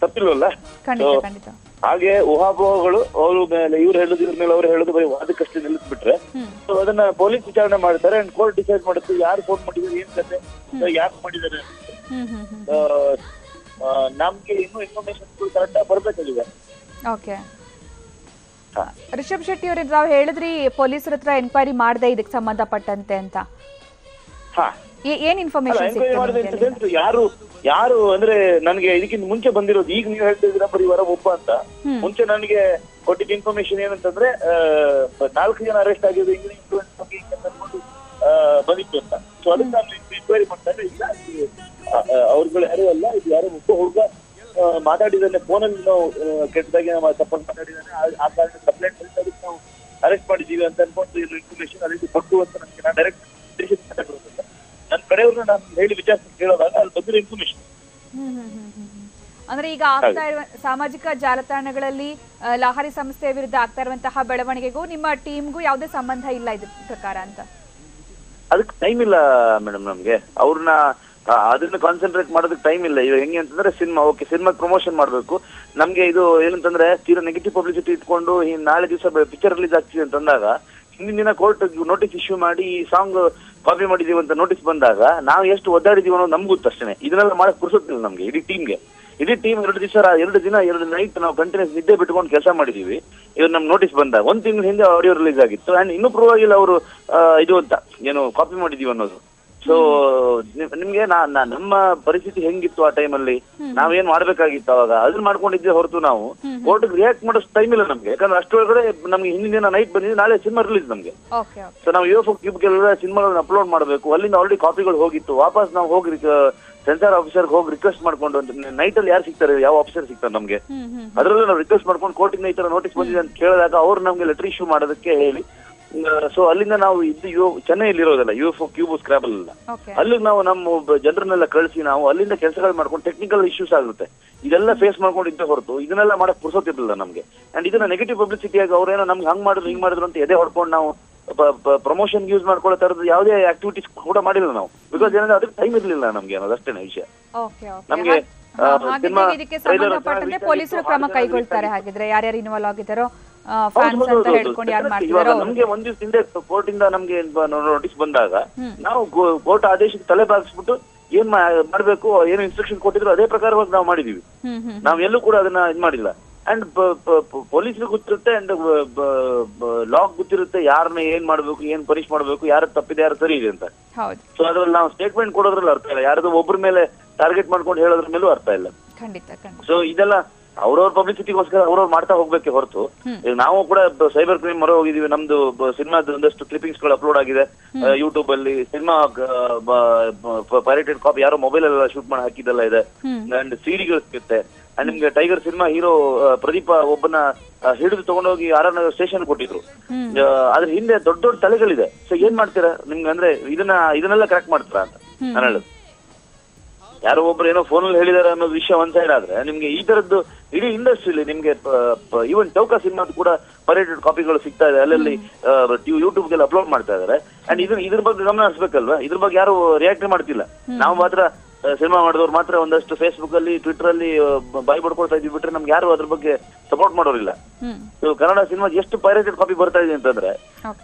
ತಪ್ಪಿಲ್ವಲ್ಲ? ಹಾಗೆ ಊಹಾಪೋಹಗಳು ಅವ್ರ ಮೇಲೆ ಇವ್ರು ಹೇಳುದು ಇವ್ರ ಮೇಲೆ ಅವ್ರು ಹೇಳುದು ಬರೀ ವಾದಕ್ಕಷ್ಟೇ ನಿಲ್ಲಿಸ್ಬಿಟ್ರೆ ಸೊ ಅದನ್ನ ಪೊಲೀಸ್ ವಿಚಾರಣೆ ಮಾಡ್ತಾರೆ. ಅಂಡ್ ಕೋರ್ಟ್ ಡಿಸೈಡ್ ಮಾಡುತ್ತೆ ಯಾರು ಫೋನ್ ಮಾಡಿದ್ದಾರೆ, ಏನ್ ಕತೆ, ಯಾಕೆ ಮಾಡಿದ್ದಾರೆ. ನಮ್ಗೆ ಇನ್ನೂ ಇನ್ಫಾರ್ಮೇಶನ್ ಕರೆಕ್ಟ್ ಆಗಿ ಬರ್ಬೇಕಾಗಿದೆ. ಓಕೆ, ರಿಷಬ್ ಶೆಟ್ಟಿ ಅವರೇ, ನಾವು ಹೇಳಿದ್ರಿ ಪೊಲೀಸರ ಹತ್ರ ಎನ್ಕ್ವೈರಿ ಮಾಡದೆ ಇದಕ್ಕೆ ಸಂಬಂಧಪಟ್ಟಂತೆ ಅಂತ. ಏನ್ ಇನ್ಫಾರ್ಮೇಶನ್ ಯಾರು ಅಂದ್ರೆ ನನಗೆ ಇದಕ್ಕಿಂತ ಮುಂಚೆ ಬಂದಿರೋದು, ಈಗ ನೀವು ಹೇಳ್ತಿದ್ದೀರಾ ಬರೀ ವರ ಒಬ್ಬ ಅಂತ. ಮುಂಚೆ ನನಗೆ ಕೊಟ್ಟಿದ್ದ ಇನ್ಫಾರ್ಮೇಶನ್ ಏನಂತಂದ್ರೆ 4 ಜನ ಅರೆಸ್ಟ್ ಆಗಿದ್ದು ಇಂಜಿನಿಯರಿಂಗ್ ಸ್ಟೂಡೆಂಟ್ಸ್ ಬಗ್ಗೆ ಬಂದಿತ್ತು ಅಂತ. ಸೊ ಅದನ್ನ ನಾನು ಎನ್ಕ್ವೈರಿ ಮಾಡ್ತಾ ಇದ್ರೆ ಇಲ್ಲ ಅವ್ರುಗಳು ಯಾರು ಅಲ್ಲ, ಇದು ಯಾರೋ ಒಬ್ಬ ಹುಡುಗ ಮಾತಾಡಿದಾನೆ ಫೋನಲ್ಲಿ, ನಾವು ಕೆಟ್ಟದಾಗಿ ಸಪೋರ್ಟ್ ಮಾತಾಡಿದಾನೆ, ಆ ಕಾರಣ ಕಂಪ್ಲೇಂಟ್ ಅದಕ್ಕೆ ನಾವು ಅರೆಸ್ಟ್ ಮಾಡಿದೀವಿ ಅಂತ ಅನ್ಕೊಂಡು ಇನ್ಫಾರ್ಮೇಶನ್ ಅದಕ್ಕೆ ಕೊಟ್ಟು ಅಂತ ನನಗೆ ನಾನು ಡೈರೆಕ್ಟ್ ನನ್ನ ಕಡೆಯವ್ರನ್ನ ನಾನು ಹೇಳಿ ವಿಚಾರಿಸಿ ಕೇಳೋದಾಗ ಅಲ್ಲಿ ಬಂದಿರೋ ಇನ್ಫಾರ್ಮೇಶನ್. ಅಂದ್ರೆ ಈಗ ಆಗ್ತಾ ಇರುವ ಸಾಮಾಜಿಕ ಜಾಲತಾಣಗಳಲ್ಲಿ ಲಹರಿ ಸಂಸ್ಥೆಯ ವಿರುದ್ಧ ಆಗ್ತಾ ಇರುವಂತಹ ಬೆಳವಣಿಗೆಗೂ ನಿಮ್ಮ ಟೀಮ್ಗೂ ಯಾವುದೇ ಸಂಬಂಧ ಇಲ್ಲ ಇದ್ರ ಪ್ರಕಾರ ಅಂತ? ಅದಕ್ಕೆ ಟೈಮ್ ಇಲ್ಲ ಮೇಡಮ್ ನಮ್ಗೆ. ಅವ್ರನ್ನ ಅದನ್ನ ಕಾನ್ಸಂಟ್ರೇಟ್ ಮಾಡೋದಕ್ಕೆ ಟೈಮ್ ಇಲ್ಲ. ಇವಾಗ ಹೆಂಗೆ ಅಂತಂದ್ರೆ ಸಿನಿಮಾ ಪ್ರಮೋಷನ್ ಮಾಡ್ಬೇಕು. ನಮ್ಗೆ ಇದು ಏನಂತಂದ್ರೆ ತೀರಾ ನೆಗೆಟಿವ್ ಪಬ್ಲಿಸಿಟಿ ಇಟ್ಕೊಂಡು ನಾಳೆ ದಿವಸ ಪಿಕ್ಚರ್ ರಿಲೀಸ್ ಆಗ್ತಿದೆ ಅಂತಂದಾಗ ಹಿಂದಿನ ದಿನ ಕೋರ್ಟ್ ನೋಟಿಸ್ ಇಶ್ಯೂ ಮಾಡಿ ಈ ಸಾಂಗ್ ಕಾಪಿ ಮಾಡಿದೀವಿ ಅಂತ ನೋಟಿಸ್ ಬಂದಾಗ ನಾವು ಎಷ್ಟು ಒದ್ದಾಡಿದೀವಿ ಅನ್ನೋದು ನಮ್ಗೆ ಗೊತ್ತು ಅಷ್ಟೇ. ಇದನ್ನೆಲ್ಲ ಮಾಡಕ್ ಪುರ್ಸೊತ್ತಿಲ್ಲ ನಮ್ಗೆ. ಇಡೀ ಟೀಮ್ 2 ದಿನ 2 ನೈಟ್ ನಾವು ಕಂಟಿನ್ಯೂಸ್ ನಿದ್ದೆ ಬಿಟ್ಕೊಂಡು ಕೆಲಸ ಮಾಡಿದೀವಿ. ಇವ್ರು ನಮ್ಗೆ ನೋಟಿಸ್ ಬಂದಾಗ 1 ತಿಂಗಳ ಹಿಂದೆ ಆಡಿಯೋ ರಿಲೀಸ್ ಆಗಿತ್ತು. ಅಂಡ್ ಇನ್ನೂ ಪ್ರೂವ್ ಆಗಿಲ್ಲ ಅವರು ಇದು ಅಂತ ಏನು ಕಾಪಿ ಮಾಡಿದೀವಿ ಅನ್ನೋದು. ಸೊ ನಿಮ್ಗೆ ನಮ್ಮ ಪರಿಸ್ಥಿತಿ ಹೆಂಗಿತ್ತು ಆ ಟೈಮಲ್ಲಿ, ನಾವೇನ್ ಮಾಡ್ಬೇಕಾಗಿತ್ತು ಅವಾಗ ಅದನ್ನ ಮಾಡ್ಕೊಂಡಿದ್ದೆ ಹೊರತು ನಾವು ಕೋರ್ಟ್ ರಿಯಾಕ್ಟ್ ಮಾಡೋ ಟೈಮ್ ಇಲ್ಲ ನಮ್ಗೆ. ಯಾಕಂದ್ರೆ ಅಷ್ಟೊಳಗಡೆ ನಮ್ಗೆ ಹಿಂದಿನ ದಿನ ನೈಟ್ ಬಂದಿದೆ, ನಾಳೆ ಸಿನಿಮಾ ರಿಲೀಸ್ ನಮ್ಗೆ. ಸೊ ನಾವು UFO ಕ್ಯೂಬ್ಗೆಲ್ಲ ಸಿನಿಮಾಗಳನ್ನ ಅಪ್ಲೋಡ್ ಮಾಡಬೇಕು. ಅಲ್ಲಿಂದ ಆಲ್ರೆಡಿ ಕಾಪಿಗಳು ಹೋಗಿತ್ತು. ವಾಪಸ್ ನಾವು ಹೋಗಿ ಸೆನ್ಸಾರ್ ಆಫೀಸರ್ಗೆ ಹೋಗಿ ರಿಕ್ವೆಸ್ಟ್ ಮಾಡ್ಕೊಂಡು ನೈಟ್ ಅಲ್ಲಿ ಯಾರು ಸಿಗ್ತಾರೆ, ಯಾವ ಆಫೀಸರ್ ಸಿಗ್ತಾರೆ ನಮ್ಗೆ, ಅದ್ರಲ್ಲಿ ನಾವು ರಿಕ್ವೆಸ್ಟ್ ಮಾಡ್ಕೊಂಡು ಕೋರ್ಟಿಂದ ಈ ತರ ನೋಟಿಸ್ ಬಂದಿದೆ ಅಂತ ಕೇಳಿದಾಗ ಅವ್ರು ನಮ್ಗೆ ಲೆಟರ್ ಇಶ್ಯೂ ಮಾಡೋದಕ್ಕೆ ಹೇಳಿ. ಸೊ ಅಲ್ಲಿಂದ ನಾವು ಚೆನ್ನೈಯಲ್ಲಿ ಇರೋದಲ್ಲ UFO ಕ್ಯೂಬ್ ಸ್ಕ್ರಾಬಲ್ ಅಲ್ಲ, ಅಲ್ಲಿಗೆ ನಾವು ನಮ್ಮ ಜನರನ್ನೆಲ್ಲ ಕಳಿಸಿ ನಾವು ಅಲ್ಲಿಂದ ಕೆಲಸಗಳು ಮಾಡ್ಕೊಂಡು ಟೆಕ್ನಿಕಲ್ ಇಶ್ಯೂಸ್ ಆಗುತ್ತೆ ಇದೆಲ್ಲ ಫೇಸ್ ಮಾಡ್ಕೊಂಡಿದ್ದೆ ಹೊರತು ಇದನ್ನೆಲ್ಲ ಮಾಡಕ್ ಪುರ್ಸೋತಿರ್ಲಿಲ್ಲ ನಮ್ಗೆ. ಅಂಡ್ ಇದನ್ನ ನೆಗೆಟಿವ್ ಪಬ್ಲಿಸಿಟಿ ಆಗಿ ಅವ್ರೇನೋ ನಮ್ಗೆ ಹಂಗ್ ಮಾಡಿದ್ರು ಹಿಂಗ್ ಮಾಡಿದ್ರು ಅಂತ ಎದೆ ಹೊಡ್ಕೊಂಡು ನಾವು ಪ್ರಮೋಷನ್ ಯೂಸ್ ಮಾಡ್ಕೊಳ್ಳೋ ತರದ ಯಾವುದೇ ಆಕ್ಟಿವಿಟೀಸ್ ಕೂಡ ಮಾಡಿಲ್ಲ ನಾವು. ಬಿಕಾಸ್ ಏನಂದ್ರೆ ಅದಕ್ಕೆ ಟೈಮ್ ಇರ್ಲಿಲ್ಲ ನಮ್ಗೆ ಅನ್ನೋದು ಅಷ್ಟೇನೆ ವಿಷಯ. ನಮ್ಗೆ ಇದಕ್ಕೆ ಸಂಬಂಧಪಟ್ಟಂತೆ ಪೊಲೀಸರು ಕ್ರಮ ಕೈಗೊಳ್ತಾರೆ ಹಾಗಿದ್ರೆ ಯಾರ್ಯಾರು ಇನ್ವಾಲ್ವ್ ಆಗಿದ್ದಾರೋ ಫ್ಯಾನ್ಸ್ ಅಂತ ಹೇಳ್ಕೊಂಡು ಯಾರು ಮಾಡ್ತಿದಾರೋ. ನಮ್ಗೆ ಒಂದ್ ದಿವಸ ಹಿಂದೆ ಕೋರ್ಟ್ ಇಂದ ನಮ್ಗೆ ನೋಟಿಸ್ ಬಂದಾಗ ನಾವು ಕೋರ್ಟ್ ಆದೇಶಕ್ಕೆ ತಲೆ ಬಾಗಿಸ್ಬಿಟ್ಟು ಏನ್ ಮಾಡ್ಬೇಕು ಏನು ಇನ್ಸ್ಟ್ರಕ್ಷನ್ ಕೊಟ್ಟಿದ್ರು ಅದೇ ಪ್ರಕಾರವಾಗಿ ನಾವು ಮಾಡಿದೀವಿ. ನಾವ್ ಎಲ್ಲೂ ಕೂಡ ಅದನ್ನ ಇದ್ ಮಾಡಿಲ್ಲ. ಅಂಡ್ ಪೊಲೀಸ್ಗೆ ಗೊತ್ತಿರುತ್ತೆ ಅಂಡ್ ಲಾಗ್ ಗೊತ್ತಿರುತ್ತೆ ಯಾರನ್ನ ಏನ್ ಮಾಡ್ಬೇಕು, ಏನ್ ಪನಿಷ್ ಮಾಡ್ಬೇಕು, ಯಾರು ತಪ್ಪಿದೆ ಯಾರು ಸರಿ ಇದೆ ಅಂತ. ಸೊ ಅದ್ರಲ್ಲಿ ನಾವು ಸ್ಟೇಟ್ಮೆಂಟ್ ಕೊಡೋದ್ರಲ್ಲಿ ಅರ್ಥ ಇಲ್ಲ, ಯಾರದು ಒಬ್ಬರ ಮೇಲೆ ಟಾರ್ಗೆಟ್ ಮಾಡ್ಕೊಂಡು ಹೇಳೋದ್ರ ಮೇಲೂ ಅರ್ಥ ಇಲ್ಲ. ಸೊ ಇದೆಲ್ಲ ಅವ್ರವ್ರ ಪಬ್ಲಿಸಿಟಿಗೋಸ್ಕರ ಅವ್ರವ್ರು ಮಾಡ್ತಾ ಹೋಗ್ಬೇಕೆ ಹೊರತು, ಈಗ ನಾವು ಕೂಡ ಸೈಬರ್ ಕ್ರೈಮ್ ಮೊರೆ ಹೋಗಿದೀವಿ. ನಮ್ದು ಸಿನಿಮಾದ ಒಂದಷ್ಟು ಕ್ಲಿಪಿಂಗ್ಸ್ ಗಳು ಅಪ್ಲೋಡ್ ಆಗಿದೆ ಯೂಟ್ಯೂಬ್ ಅಲ್ಲಿ. ಸಿನಿಮಾ ಪೈರೇಟೆಡ್ ಕಾಪಿ ಯಾರೋ ಮೊಬೈಲ್ ಎಲ್ಲ ಶೂಟ್ ಮಾಡಿ ಹಾಕಿದೆಲ್ಲ ಇದೆ. ಅಂಡ್ ಸಿಡಿಗಳು ಸಿಗುತ್ತೆ. ಅಂಡ್ ನಿಮ್ಗೆ ಟೈಗರ್ ಸಿನಿಮಾ ಹೀರೋ ಪ್ರದೀಪ ಒಬ್ಬನ ಹಿಡಿದು ತಗೊಂಡೋಗಿ ಆರ್ಆರ್ ಸ್ಟೇಷನ್ ಕೊಟ್ಟಿದ್ರು. ಅದ್ರ ಹಿಂದೆ ದೊಡ್ಡ ದೊಡ್ಡ ತಲೆಗಳಿದೆ. ಸೊ ಏನ್ ಮಾಡ್ತೀರಾ ನಿಮ್ಗೆ ಅಂದ್ರೆ ಇದನ್ನೆಲ್ಲ ಕರೆಕ್ಟ್ ಮಾಡ್ತೀರಾ ಅಂತ ನಾನು ಹೇಳುದು. ಯಾರೋ ಒಬ್ರು ಏನೋ ಫೋನಲ್ಲಿ ಹೇಳಿದಾರೆ ಅನ್ನೋದು ವಿಷಯ ಒಂದ್ ಸೈಡ್ ಆದ್ರೆ, ನಿಮ್ಗೆ ಈ ತರದ್ದು ಇಡೀ ಇಂಡಸ್ಟ್ರಿಲಿ ನಿಮ್ಗೆ ಈವನ್ ಚೌಕ ಸಿನಿಮಾದ ಕೂಡ ಪೈರೇಟೆಡ್ ಕಾಪಿಗಳು ಸಿಗ್ತಾ ಇದೆ. ಅಲ್ಲಲ್ಲಿ ಯೂಟ್ಯೂಬ್ಗೆಲ್ಲ ಅಪ್ಲೋಡ್ ಮಾಡ್ತಾ ಇದಾರೆ. ಅಂಡ್ ಇದ್ರ ಬಗ್ಗೆ ಗಮನ ಹರಿಸ್ಬೇಕಲ್ವಾ? ಇದ್ರ ಬಗ್ಗೆ ಯಾರು ರಿಯಾಕ್ಟ್ ಮಾಡ್ತಿಲ್ಲ. ನಾವು ಮಾತ್ರ ಸಿನಿಮಾ ಮಾಡಿದವ್ರು ಮಾತ್ರ ಒಂದಷ್ಟು ಫೇಸ್ಬುಕ್ ಅಲ್ಲಿ ಟ್ವಿಟರ್ ಅಲ್ಲಿ ಬಾಯ್ ಬಡ್ಕೊಳ್ತಾ ಇದೀವಿ ಬಿಟ್ರೆ ನಮ್ಗೆ ಯಾರು ಅದ್ರ ಬಗ್ಗೆ ಸಪೋರ್ಟ್ ಮಾಡೋರಿಲ್ಲ. ಕನ್ನಡ ಸಿನಿಮಾ ಎಷ್ಟು ಪೈರೇಟೆಡ್ ಕಾಪಿ ಬರ್ತಾ ಇದೆ ಅಂತಂದ್ರೆ,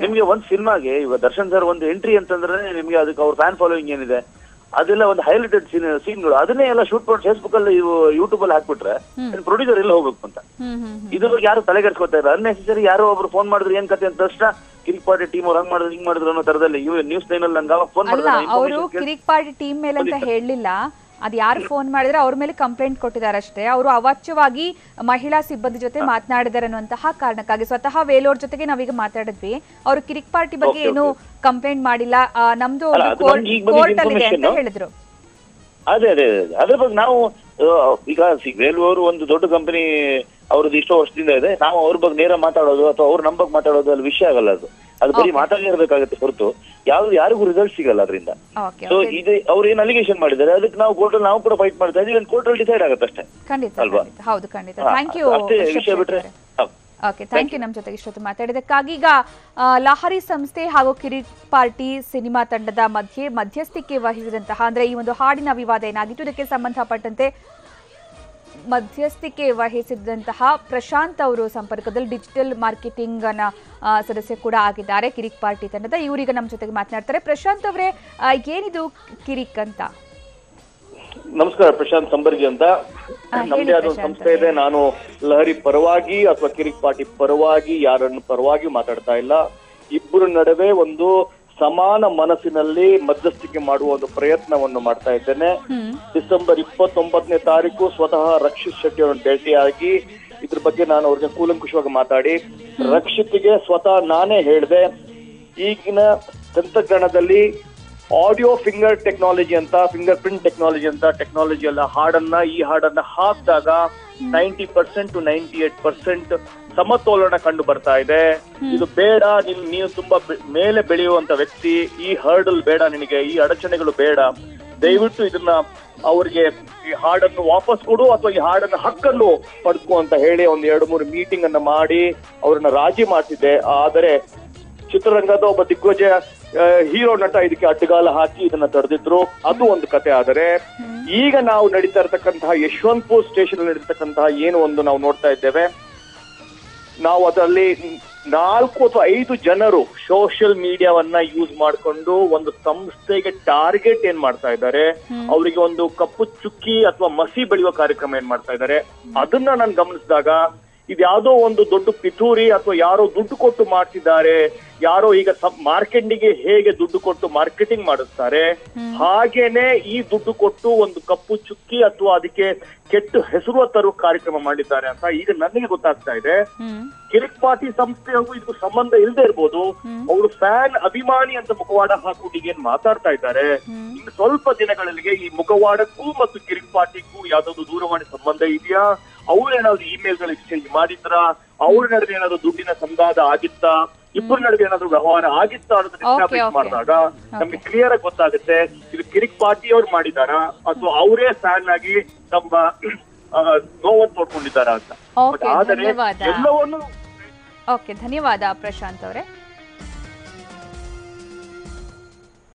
ನಿಮ್ಗೆ ಒಂದ್ ಸಿನಿಮಾಗೆ ಇವಾಗ ದರ್ಶನ್ ಸರ್ ಒಂದು ಎಂಟ್ರಿ ಅಂತಂದ್ರೆ ನಿಮ್ಗೆ ಅದಕ್ಕೆ ಅವ್ರ ಫ್ಯಾನ್ ಫಾಲೋವಿಂಗ್ ಏನಿದೆ ಅದೆಲ್ಲ ಒಂದು ಹೈಲೈಟೆಡ್ ಸೀನ್ಗಳು ಅದನ್ನೇ ಎಲ್ಲ ಶೂಟ್ ಮಾಡಿ ಫೇಸ್ಬುಕ್ ಅಲ್ಲಿ ಯೂಟ್ಯೂಬ್ ಅಲ್ಲಿ ಹಾಕ್ಬಿಟ್ರೆ ಪ್ರೊಡ್ಯೂಸರ್ ಎಲ್ಲ ಹೋಗ್ಬೇಕು ಅಂತ. ಇದ್ರ ಬಗ್ಗೆ ಯಾರು ತಲೆಗೆಡ್ಸ್ಕೊತಾ ಇಲ್ಲ. ಅನ್ನೆಸೆಸರಿ ಯಾರೋ ಒಬ್ರು ಫೋನ್ ಮಾಡಿದ್ರು ಏನ್ ಕತೆ ಅಂತ ತಕ್ಷಣ ಕಿರಿಕ್ ಪಾರ್ಟಿ ಟೀಮ್ ಅವ್ರು ಹಂಗ್ ಮಾಡಿದ್ರು ಹಿಂಗ್ ಮಾಡಿದ್ರು ಅನ್ನೋ ತರದಲ್ಲಿ ನ್ಯೂಸ್ ಲೈನ್ ಅಲ್ಲಿ ನಂಗೆ ಫೋನ್ ಅವರು ಕಿರಿಕ್ ಪಾರ್ಟಿ ಟೀಮ್ ಮೇಲೆ ಅಂತ ಹೇಳಲಿಲ್ಲ. ಅದು ಯಾರು ಫೋನ್ ಮಾಡಿದ್ರೆ ಅವ್ರ ಮೇಲೆ ಕಂಪ್ಲೇಂಟ್ ಕೊಟ್ಟಿದ್ದಾರೆ ಅಷ್ಟೇ. ಅವರು ಅವಾಚ್ಯವಾಗಿ ಮಹಿಳಾ ಸಿಬ್ಬಂದಿ ಜೊತೆ ಮಾತನಾಡಿದ್ದಾರೆ ಅನ್ನುವಂತಹ ಕಾರಣಕ್ಕಾಗಿ ಸ್ವತಃ ವೇಲೋರ್ ಜೊತೆಗೆ ನಾವೀಗ ಮಾತಾಡಿದ್ವಿ. ಅವರು ಕಿರಿಕ್ ಪಾರ್ಟಿ ಬಗ್ಗೆ ಏನು ಕಂಪ್ಲೇಂಟ್ ಮಾಡಿಲ್ಲ, ನಮ್ದು ಕೋರ್ಟ್ ಅಲ್ಲಿ ಇದೆ ಅಂತ ಹೇಳಿದ್ರು. ಅದೇ ಅದ್ರ ಬಗ್ಗೆ ನಾವು ಈಗ ವೇಲೂರು ಒಂದು ದೊಡ್ಡ ಕಂಪನಿ ಅವ್ರದ್ದು ಇಷ್ಟೋ ವರ್ಷದಿಂದ ಇದೆ. ನಾವು ಅವ್ರ ಬಗ್ಗೆ ನೇರ ಮಾತಾಡೋದು ಅಥವಾ ಅವ್ರು ನಮ್ ಬಗ್ಗೆ ಮಾತಾಡೋದು ಅಲ್ಲಿ ವಿಷಯ ಆಗಲ್ಲ. ಅದು ಬರೀ ಮಾತಾಡಿರ್ಬೇಕಾಗತ್ತೆ ಹೊರತು ಯಾರಿಗೂ ರಿಸಲ್ಟ್ ಸಿಗಲ್ಲ ಅದರಿಂದ. ಸೊ ಇದು ಅವ್ರು ಏನ್ ಅಲಿಗೇಷನ್ ಮಾಡಿದ್ದಾರೆ ಅದಕ್ಕೆ ನಾವು ಕೋರ್ಟಲ್ಲಿ ನಾವು ಕೂಡ ಫೈಟ್ ಮಾಡ್ತಾ ಇದ್ದೀವಿ. ಕೋರ್ಟ್ ಅಲ್ಲಿ ಡಿಸೈಡ್ ಆಗುತ್ತೆ ಅಷ್ಟೇ ಅಲ್ವಾ? ಹೌದು, ಖಂಡಿತ. Thank you. ವಿಷಯ ಬಿಟ್ರೆ ಓಕೆ, ಥ್ಯಾಂಕ್ ಯು ನಮ್ಮ ಜೊತೆಗೆ ಇಷ್ಟೊತ್ತು ಮಾತಾಡಿದಕ್ಕಾಗಿ. ಈಗ ಲಹರಿ ಸಂಸ್ಥೆ ಹಾಗೂ ಕಿರಿಕ್ ಪಾರ್ಟಿ ಸಿನಿಮಾ ತಂಡದ ಮಧ್ಯಸ್ಥಿಕೆ ವಹಿಸಿದಂತಹ ಅಂದ್ರೆ ಈ ಒಂದು ಹಾಡಿನ ವಿವಾದ ಏನಾಗಿತ್ತು ಇದಕ್ಕೆ ಸಂಬಂಧಪಟ್ಟಂತೆ ಮಧ್ಯಸ್ಥಿಕೆ ವಹಿಸಿದಂತಹ ಪ್ರಶಾಂತ್ ಅವರು ಸಂಪರ್ಕದಲ್ಲಿ ಡಿಜಿಟಲ್ ಮಾರ್ಕೆಟಿಂಗ್ ನ ಸದಸ್ಯ ಕೂಡ ಆಗಿದ್ದಾರೆ ಕಿರಿಕ್ ಪಾರ್ಟಿ ತಂಡದ. ಇವರೀಗ ನಮ್ಮ ಜೊತೆಗೆ ಮಾತನಾಡ್ತಾರೆ. ಪ್ರಶಾಂತ್ ಅವರೇ, ಏನಿದು ಕಿರಿಕ್ ಅಂತ? ನಮಸ್ಕಾರ, ಪ್ರಶಾಂತ್ ಸಂಬರ್ಗಿ ಅಂತ. ನಮ್ದೇ ಆದ ಒಂದು ಸಂಸ್ಥೆ ಇದೆ. ನಾನು ಲಹರಿ ಪರವಾಗಿ ಅಥವಾ ಕಿರಿಕ್ ಪಾರ್ಟಿ ಪರವಾಗಿ ಯಾರನ್ನು ಪರವಾಗಿ ಮಾತಾಡ್ತಾ ಇಲ್ಲ. ಇಬ್ಬರ ನಡುವೆ ಒಂದು ಸಮಾನ ಮನಸ್ಸಿನಲ್ಲಿ ಮಧ್ಯಸ್ಥಿಕೆ ಮಾಡುವ ಒಂದು ಪ್ರಯತ್ನವನ್ನು ಮಾಡ್ತಾ ಇದ್ದೇನೆ. ಡಿಸೆಂಬರ್ 29ನೇ ತಾರೀಕು ಸ್ವತಃ ರಕ್ಷಿತ್ ಶೆಟ್ಟಿ ಅವರನ್ನು ಭೇಟಿಯಾಗಿ ಇದ್ರ ಬಗ್ಗೆ ನಾನು ಅವ್ರಿಗೆ ಕೂಲಂಕುಷವಾಗಿ ಮಾತಾಡಿ, ರಕ್ಷಿತ್ಗೆ ಸ್ವತಃ ನಾನೇ ಹೇಳಿದೆ, ಈಗಿನ ತಂತ್ರಜ್ಞಾನದಲ್ಲಿ ಆಡಿಯೋ ಫಿಂಗರ್ ಟೆಕ್ನಾಲಜಿ ಅಂತ, ಫಿಂಗರ್ ಪ್ರಿಂಟ್ ಟೆಕ್ನಾಲಜಿ ಅಂತ ಟೆಕ್ನಾಲಜಿ ಎಲ್ಲ ಈ ಹಾಡನ್ನ ಹಾಕಿದಾಗ 90% to 98% ಸಮತೋಲನ ಕಂಡು ಬರ್ತಾ ಇದೆ. ಇದು ಬೇಡ, ನೀನು ತುಂಬಾ ಮೇಲೆ ಬೆಳೆಯುವಂತ ವ್ಯಕ್ತಿ, ಈ ಹರ್ಡಲ್ ಬೇಡ ನಿನಗೆ, ಈ ಅಡಚಣೆಗಳು ಬೇಡ, ದಯವಿಟ್ಟು ಇದನ್ನ ಅವ್ರಿಗೆ ಈ ಹಾಡನ್ನು ವಾಪಸ್ ಕೊಡು ಅಥವಾ ಈ ಹಾಡನ್ನ ಹಕ್ಕನ್ನು ಪಡ್ಕೊ ಅಂತ ಹೇಳಿ ಒಂದು 2-3 ಮೀಟಿಂಗ್ ಅನ್ನ ಮಾಡಿ ಅವ್ರನ್ನ ರಾಜಿ ಮಾಡ್ತಿದ್ದೆ. ಆದರೆ ಚಿತ್ರರಂಗದ ಒಬ್ಬ ದಿಗ್ಗಜ ಹೀರೋ ನಟ ಇದಕ್ಕೆ ಅಡ್ಡಗಾಲ ಹಾಕಿ ಇದನ್ನ ತಡೆದಿದ್ರು. ಅದು ಒಂದು ಕತೆ. ಆದರೆ ಈಗ ನಾವು ನಡೀತಾ ಇರತಕ್ಕಂತಹ ಯಶವಂತಪುರ್ ಸ್ಟೇಷನ್ ಅಲ್ಲಿ ನಡೀತಕ್ಕಂತಹ ಏನು ಒಂದು ನಾವು ನೋಡ್ತಾ ಇದ್ದೇವೆ, ನಾವು ಅದರಲ್ಲಿ 4 ಅಥವಾ 5 ಜನರು ಸೋಷಿಯಲ್ ಮೀಡಿಯಾವನ್ನ ಯೂಸ್ ಮಾಡಿಕೊಂಡು ಒಂದು ಸಂಸ್ಥೆಗೆ ಟಾರ್ಗೆಟ್ ಏನ್ ಮಾಡ್ತಾ ಇದ್ದಾರೆ, ಅವರಿಗೆ ಒಂದು ಕಪ್ಪು ಚುಕ್ಕಿ ಅಥವಾ ಮಸಿ ಬೆಳೆಯುವ ಕಾರ್ಯಕ್ರಮ ಏನ್ ಮಾಡ್ತಾ ಇದ್ದಾರೆ, ಅದನ್ನ ನಾನು ಗಮನಿಸಿದಾಗ ಇದ್ಯಾವುದೋ ಒಂದು ದೊಡ್ಡ ಪಿತೂರಿ ಅಥವಾ ಯಾರೋ ದುಡ್ಡು ಕೊಟ್ಟು ಮಾಡ್ತಿದ್ದಾರೆ, ಯಾರೋ ಈಗ ಮಾರ್ಕೆಟಿಂಗ್ಗೆ ಹೇಗೆ ದುಡ್ಡು ಕೊಟ್ಟು ಮಾರ್ಕೆಟಿಂಗ್ ಮಾಡಿಸ್ತಾರೆ ಹಾಗೇನೆ ಈ ದುಡ್ಡು ಕೊಟ್ಟು ಒಂದು ಕಪ್ಪು ಚುಕ್ಕಿ ಅಥವಾ ಅದಕ್ಕೆ ಕೆಟ್ಟ ಹೆಸರು ತರುವ ಕಾರ್ಯಕ್ರಮ ಮಾಡಿದ್ದಾರೆ ಅಂತ ಈಗ ನನಗೆ ಗೊತ್ತಾಗ್ತಾ ಇದೆ. ಕಿರಿಕ್ ಪಾರ್ಟಿ ಸಂಸ್ಥೆಗೂ ಇದಕ್ಕೂ ಸಂಬಂಧ ಇಲ್ಲದೆ ಇರ್ಬೋದು. ಅವರು ಫ್ಯಾನ್ ಅಭಿಮಾನಿ ಅಂತ ಮುಖವಾಡ ಹಾಕೊಂಡು ಈಗೇನ್ ಮಾತಾಡ್ತಾ ಇದ್ದಾರೆ. ಇನ್ನು ಸ್ವಲ್ಪ ದಿನಗಳಿಗೆ ಈ ಮುಖವಾಡಕ್ಕೂ ಮತ್ತು ಕಿರಿಕ್ ಪಾರ್ಟಿಗೂ ಯಾವ್ದಾದ್ರು ದೂರವಾಣಿ ಸಂಬಂಧ ಇದೆಯಾ, ಅವ್ರೇನಾದ್ರು ಇಮೇಲ್ ಗಳು ಎಕ್ಸ್ಚೇಂಜ್ ಮಾಡಿದ್ರ, ಅವ್ರ ನಡುವೆ ಏನಾದ್ರು ದುಡ್ಡಿನ ಸಂವಾದ ಆಗಿತ್ತಾ, ಇಬ್ಬರ ನಡುವೆ ಏನಾದ್ರು ವ್ಯವಹಾರ ಆಗಿತ್ತಾ ಅನ್ನೋದನ್ನ ಮಾಡಿದಾಗ ನಮ್ಗೆ ಕ್ಲಿಯರ್ ಆಗಿ ಗೊತ್ತಾಗುತ್ತೆ ಇದು ಕಿರಿಕ್ ಪಾರ್ಟಿ ಅವ್ರು ಮಾಡಿದಾರ ಅಥವಾ ಅವರೇ ಫ್ಯಾನ್ ಆಗಿ ತಮ್ಮ ನೋವನ್ನು ತೋಡ್ಕೊಂಡಿದ್ದಾರ ಅಂತ. ಆದರೆ ಎಲ್ಲವನ್ನು ಧನ್ಯವಾದ ಪ್ರಶಾಂತ್ ಅವರೇ.